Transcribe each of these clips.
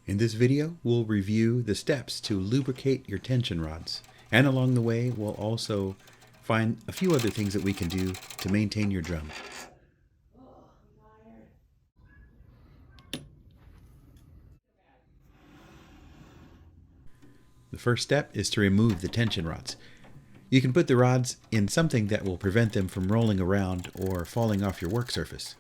In this video, we'll review the steps to lubricate your tension rods. And along the way, we'll also find a few other things that we can do to maintain your drum. The first step is to remove the tension rods. You can put the rods in something that will prevent them from rolling around or falling off your work surface.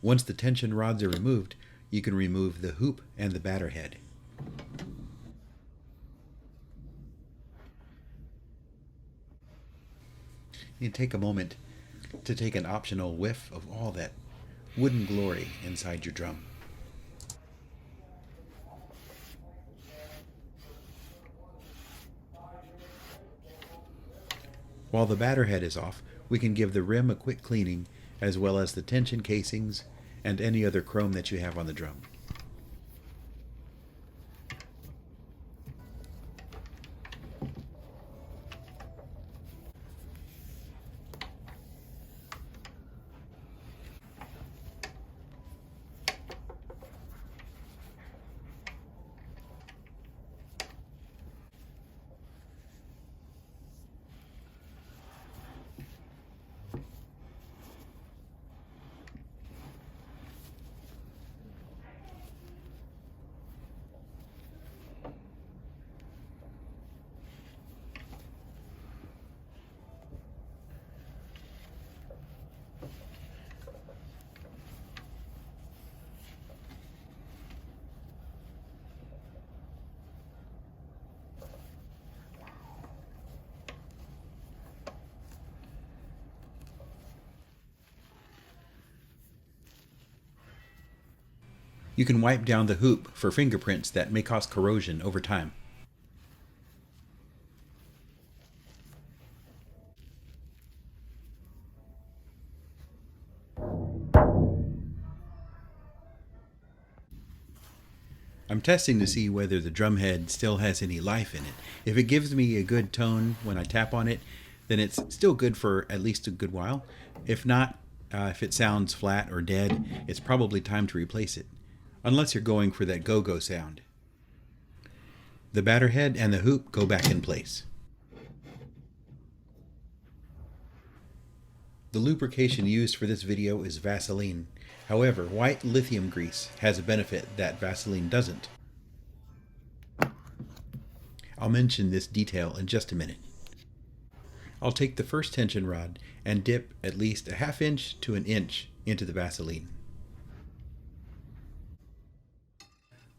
Once the tension rods are removed, you can remove the hoop and the batter head. You can take a moment to take an optional whiff of all that wooden glory inside your drum. While the batter head is off, we can give the rim a quick cleaning, as well as the tension casings and any other chrome that you have on the drum. You can wipe down the hoop for fingerprints that may cause corrosion over time. I'm testing to see whether the drum head still has any life in it. If it gives me a good tone when I tap on it, then it's still good for at least a good while. If not, if it sounds flat or dead, it's probably time to replace it, unless you're going for that go-go sound. The batter head and the hoop go back in place. The lubrication used for this video is Vaseline. However, white lithium grease has a benefit that Vaseline doesn't. I'll mention this detail in just a minute. I'll take the first tension rod and dip at least a ½ inch to an inch into the Vaseline.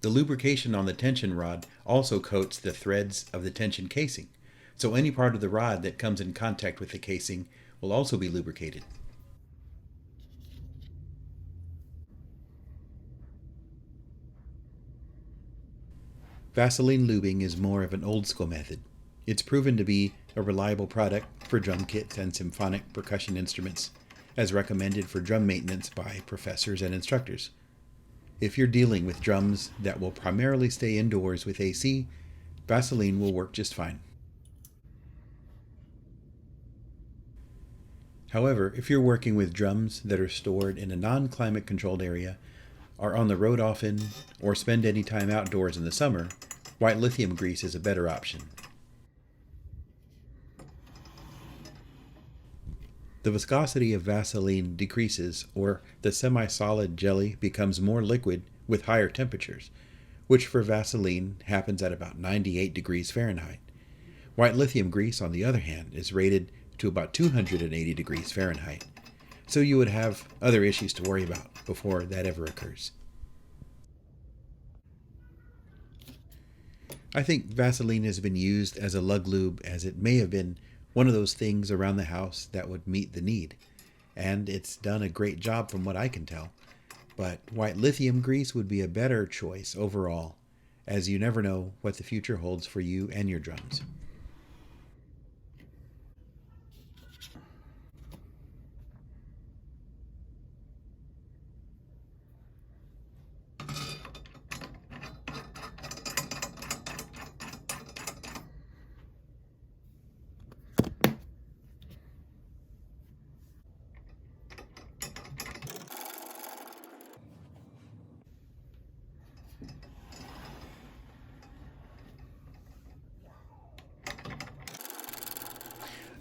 The lubrication on the tension rod also coats the threads of the tension casing, so any part of the rod that comes in contact with the casing will also be lubricated. Vaseline lubing is more of an old school method. It's proven to be a reliable product for drum kits and symphonic percussion instruments, as recommended for drum maintenance by professors and instructors. If you're dealing with drums that will primarily stay indoors with AC, Vaseline will work just fine. However, if you're working with drums that are stored in a non-climate controlled area, are on the road often, or spend any time outdoors in the summer, white lithium grease is a better option. The viscosity of Vaseline decreases, or the semi-solid jelly becomes more liquid with higher temperatures, which for Vaseline happens at about 98 degrees Fahrenheit. White lithium grease, on the other hand, is rated to about 280 degrees Fahrenheit, so you would have other issues to worry about before that ever occurs. I think Vaseline has been used as a lug lube as it may have been one of those things around the house that would meet the need, and it's done a great job from what I can tell. But white lithium grease would be a better choice overall, as you never know what the future holds for you and your drums.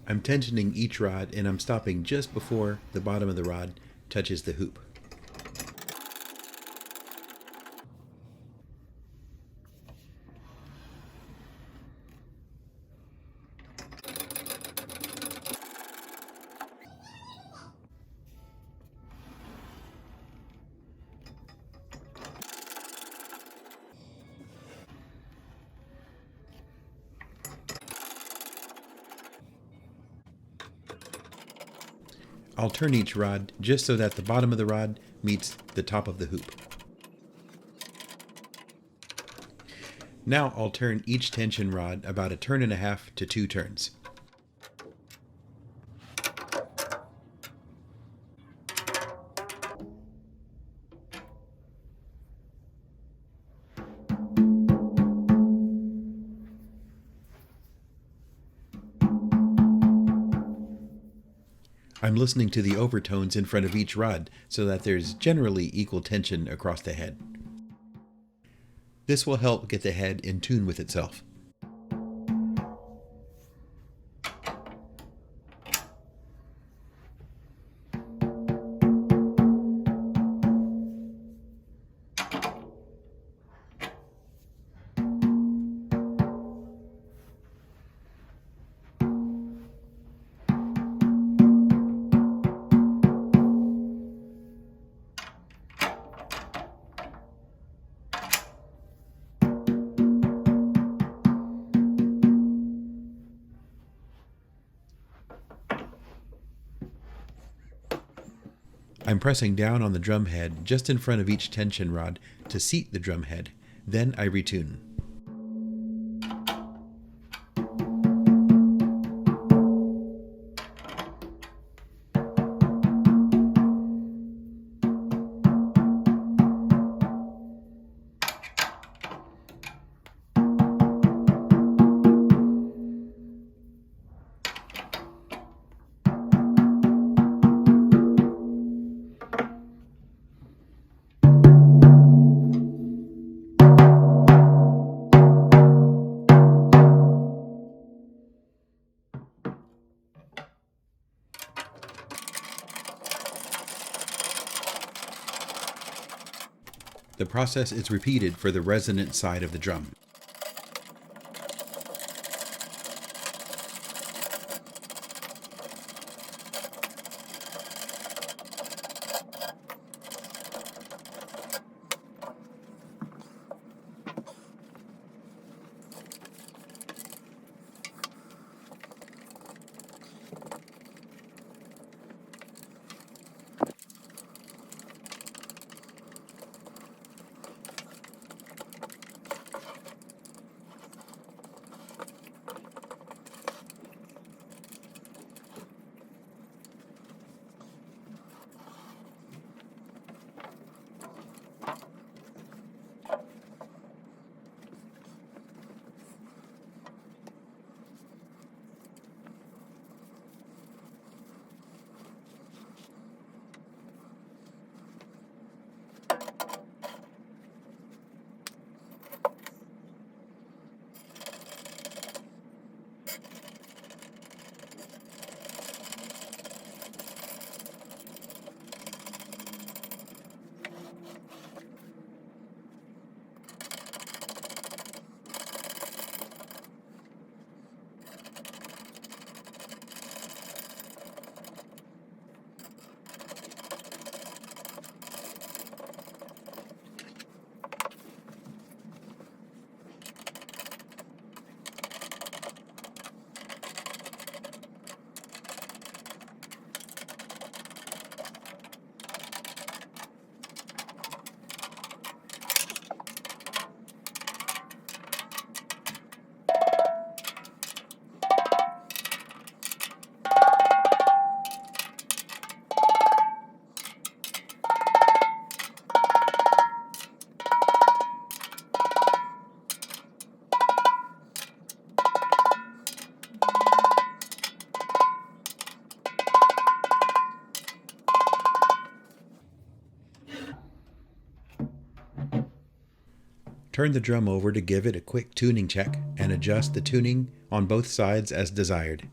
I'm tensioning each rod and I'm stopping just before the bottom of the rod touches the hoop. I'll turn each rod just so that the bottom of the rod meets the top of the hoop. Now I'll turn each tension rod about a turn and a half to 2 turns. I'm listening to the overtones in front of each rod so that there's generally equal tension across the head. This will help get the head in tune with itself. I'm pressing down on the drum head just in front of each tension rod to seat the drum head. Then I retune. The process is repeated for the resonant side of the drum. Turn the drum over to give it a quick tuning check and adjust the tuning on both sides as desired.